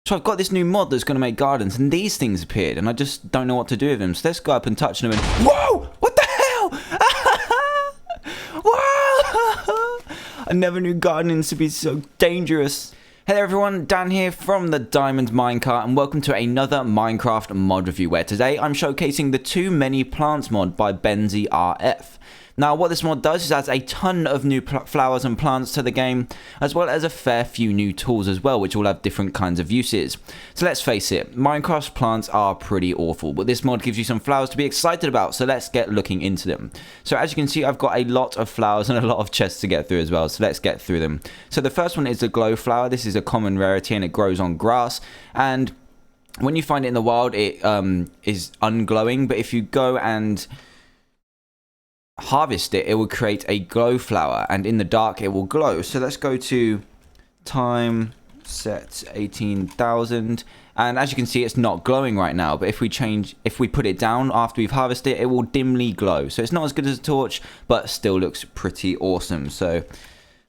So I've got this new mod that's going to make gardens, and these things appeared, and I just don't know what to do with them. So let's go up and touch them and... Whoa! What the hell? Whoa! I never knew gardening to be so dangerous. Hello everyone, Dan here from the Diamond Minecart, and welcome to another Minecraft mod review, where today I'm showcasing the Too Many Plants mod by Benzi RF. Now, what this mod does is adds a ton of new flowers and plants to the game, as well as a fair few new tools as well, which all have different kinds of uses. So let's face it, Minecraft's plants are pretty awful, but this mod gives you some flowers to be excited about, so let's get looking into them. So as you can see, I've got a lot of flowers and a lot of chests to get through as well, so let's get through them. So the first one is the glow flower. This is a common rarity and it grows on grass, and when you find it in the wild, it is unglowing, but if you go and harvest it, it will create a glow flower, and in the dark it will glow. So let's go to time set 18,000, and as you can see, it's not glowing right now, but if we put it down after we've harvested it, it will dimly glow. So it's not as good as a torch, but still looks pretty awesome. So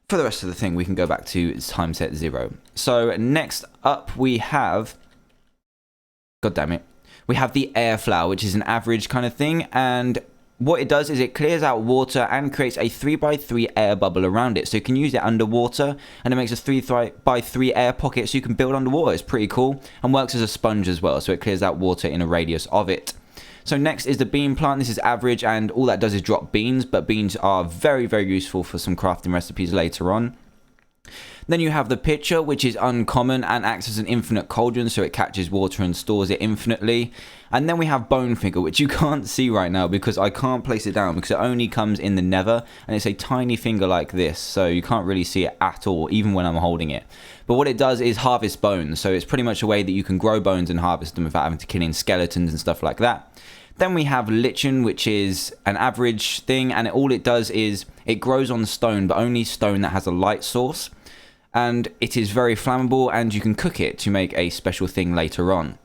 for the rest of the thing, we can go back to time set 0. So next up we have, god damn it, we have the air flower, which is an average kind of thing, and what it does is it clears out water and creates a 3x3 air bubble around it. So you can use it underwater, and it makes a 3x3 air pocket so you can build underwater. It's pretty cool, and works as a sponge as well, so it clears out water in a radius of it. So next is the bean plant. This is average, and all that does is drop beans, but beans are very, very useful for some crafting recipes later on. Then you have the pitcher, which is uncommon and acts as an infinite cauldron, so it catches water and stores it infinitely. And then we have bone figure, which you can't see right now because I can't place it down because it only comes in the nether, and it's a tiny finger like this, so you can't really see it at all, even when I'm holding it. But what it does is harvest bones, so it's pretty much a way that you can grow bones and harvest them without having to kill in skeletons and stuff like that. Then we have lichen, which is an average thing, and all it does is it grows on stone, but only stone that has a light source. And it is very flammable, and you can cook it to make a special thing later on.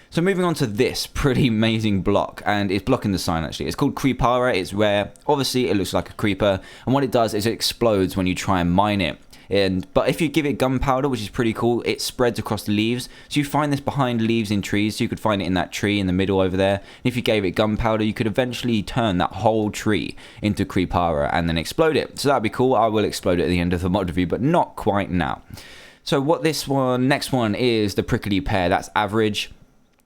So moving on to this pretty amazing block, and it's blocking the sign actually. It's called Creepara. It's rare. Obviously it looks like a creeper, and what it does is it explodes when you try and mine it. But if you give it gunpowder, which is pretty cool, it spreads across the leaves. So you find this behind leaves in trees, so you could find it in that tree in the middle over there. And if you gave it gunpowder, you could eventually turn that whole tree into Creepara and then explode it. So that'd be cool. I will explode it at the end of the mod review, but not quite now. So what next one is the prickly pear. That's average.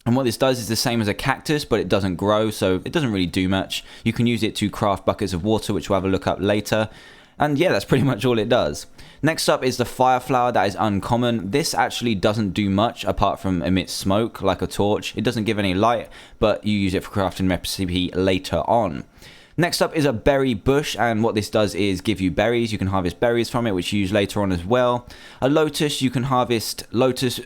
And what this does is the same as a cactus, but it doesn't grow, so it doesn't really do much. You can use it to craft buckets of water, which we'll have a look up later. And yeah, that's pretty much all it does. Next up is the fire flower. That is uncommon. This actually doesn't do much apart from emit smoke like a torch. It doesn't give any light, but you use it for crafting recipe later on. Next up is a berry bush, and what this does is give you berries. You can harvest berries from it, which you use later on as well. A lotus, you can harvest lotus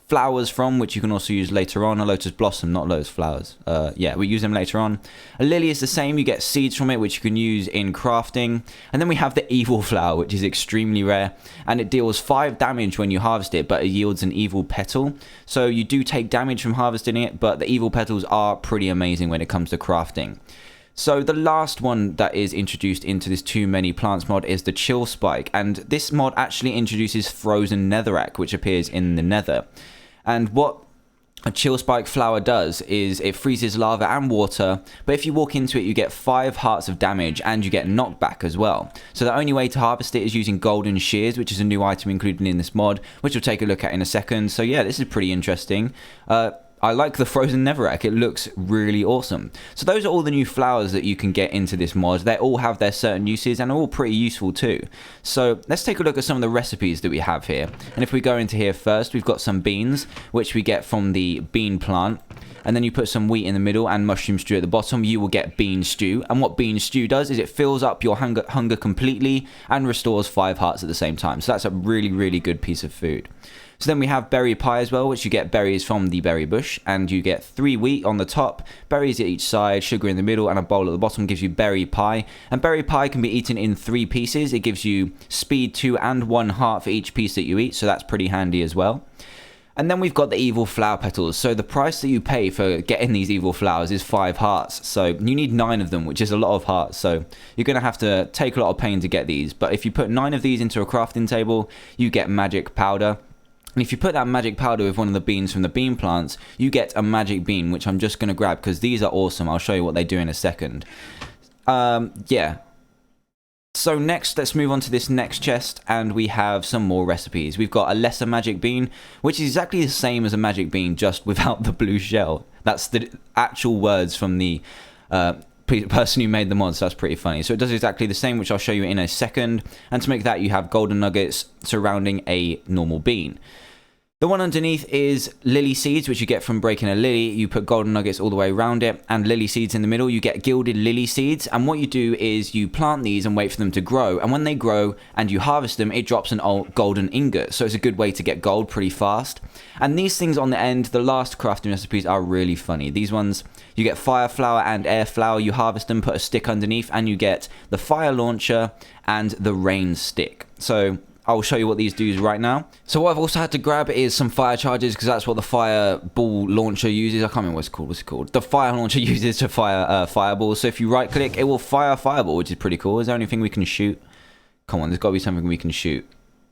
flowers from, which you can also use later on. A lotus blossom, not lotus flowers. Yeah, we use them later on. A lily is the same. You get seeds from it, which you can use in crafting. And then we have the evil flower, which is extremely rare, and it deals 5 damage when you harvest it, but it yields an evil petal. So you do take damage from harvesting it, but the evil petals are pretty amazing when it comes to crafting. So the last one that is introduced into this Too Many Plants mod is the chill spike, and this mod actually introduces frozen netherrack, which appears in the nether. And what a chill spike flower does is it freezes lava and water, but if you walk into it, you get 5 hearts of damage and you get knockback as well. So the only way to harvest it is using golden shears, which is a new item included in this mod, which we'll take a look at in a second. So yeah, this is pretty interesting. I like the frozen netherrack. It looks really awesome. So those are all the new flowers that you can get into this mod. They all have their certain uses and are all pretty useful too. So let's take a look at some of the recipes that we have here. And if we go into here first, we've got some beans, which we get from the bean plant. And then you put some wheat in the middle and mushroom stew at the bottom, you will get bean stew. And what bean stew does is it fills up your hunger completely and restores 5 hearts at the same time. So that's a really, really good piece of food. So then we have berry pie as well, which you get berries from the berry bush, and you get 3 wheat on the top, berries at each side, sugar in the middle, and a bowl at the bottom gives you berry pie. And berry pie can be eaten in 3 pieces. It gives you speed 2 and 1 heart for each piece that you eat, so that's pretty handy as well. And then we've got the evil flower petals. So the price that you pay for getting these evil flowers is 5 hearts. So you need 9 of them, which is a lot of hearts. So you're going to have to take a lot of pain to get these. But if you put 9 of these into a crafting table, you get magic powder. And if you put that magic powder with one of the beans from the bean plants, you get a magic bean, which I'm just going to grab because these are awesome. I'll show you what they do in a second. Yeah. So next, let's move on to this next chest, and we have some more recipes. We've got a lesser magic bean, which is exactly the same as a magic bean, just without the blue shell. That's the actual words from the person who made the mod, so that's pretty funny. So it does exactly the same, which I'll show you in a second. And to make that, you have golden nuggets surrounding a normal bean. The one underneath is lily seeds, which you get from breaking a lily. You put golden nuggets all the way around it, and lily seeds in the middle. You get gilded lily seeds, and what you do is you plant these and wait for them to grow. And when they grow and you harvest them, it drops an old golden ingot. So it's a good way to get gold pretty fast. And these things on the end, the last crafting recipes, are really funny. These ones, you get fire flower and air flower. You harvest them, put a stick underneath, and you get the fire launcher and the rain stick. So I'll show you what these do right now. So what I've also had to grab is some fire charges, because that's what the fireball launcher uses. I can't remember what it's called. What's it called? The fire launcher uses to fire fireballs. So if you right click, it will fire a fireball, which is pretty cool. Is there anything we can shoot? Come on, there's got to be something we can shoot.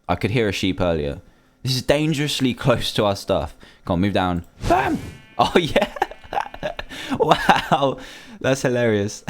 I could hear a sheep earlier. This is dangerously close to our stuff. Come on, move down. Bam! Oh yeah! Wow, that's hilarious.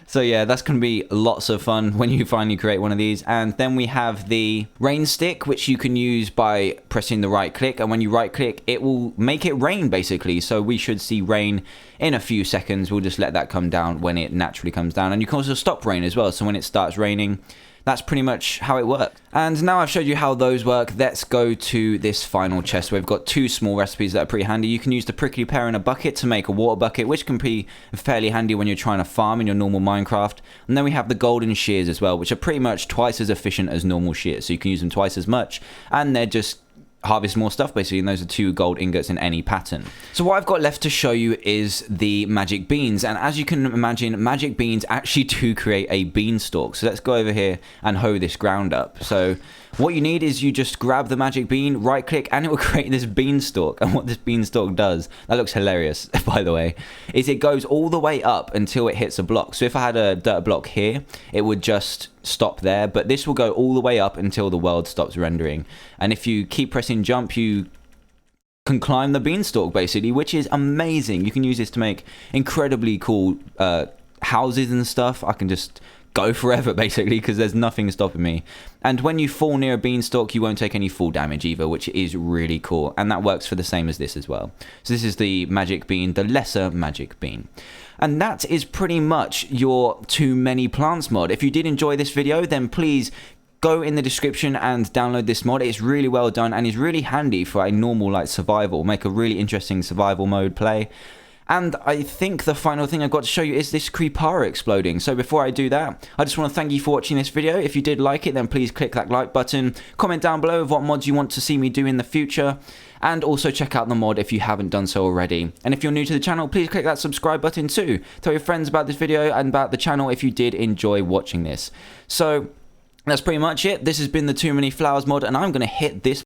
So yeah, that's going to be lots of fun when you finally create one of these. And then we have the rain stick, which you can use by pressing the right click. And when you right click, it will make it rain basically. So we should see rain in a few seconds. We'll just let that come down when it naturally comes down. And you can also stop rain as well. So when it starts raining, that's pretty much how it works. And now I've showed you how those work, let's go to this final chest where we've got two small recipes that are pretty handy. You can use the prickly pear in a bucket to make a water bucket, which can be fairly handy when you're trying to farm in your normal Minecraft. And then we have the golden shears as well, which are pretty much twice as efficient as normal shears. So you can use them twice as much, and they're just harvest more stuff basically, and those are 2 gold ingots in any pattern. So what I've got left to show you is the magic beans, and as you can imagine, magic beans actually do create a beanstalk. So let's go over here and hoe this ground up. So what you need is you just grab the magic bean, right click, and it will create this beanstalk. And what this beanstalk does, that looks hilarious by the way, is it goes all the way up until it hits a block. So if I had a dirt block here, it would just stop there, but this will go all the way up until the world stops rendering. And if you keep pressing jump, you can climb the beanstalk basically, which is amazing. You can use this to make incredibly cool houses and stuff. I can just go forever basically because there's nothing stopping me. And when you fall near a beanstalk, you won't take any fall damage either, which is really cool. And that works for the same as this as well. So this is the magic bean, the lesser magic bean. And that is pretty much your Too Many Plants mod. If you did enjoy this video, then please go in the description and download this mod. It's really well done and is really handy for a normal like survival. Make a really interesting survival mode play. And I think the final thing I've got to show you is this creeper exploding. So before I do that, I just want to thank you for watching this video. If you did like it, then please click that like button. Comment down below what mods you want to see me do in the future. And also check out the mod if you haven't done so already. And if you're new to the channel, please click that subscribe button too. Tell your friends about this video and about the channel if you did enjoy watching this. So that's pretty much it. This has been the Too Many Flowers mod, and I'm going to hit this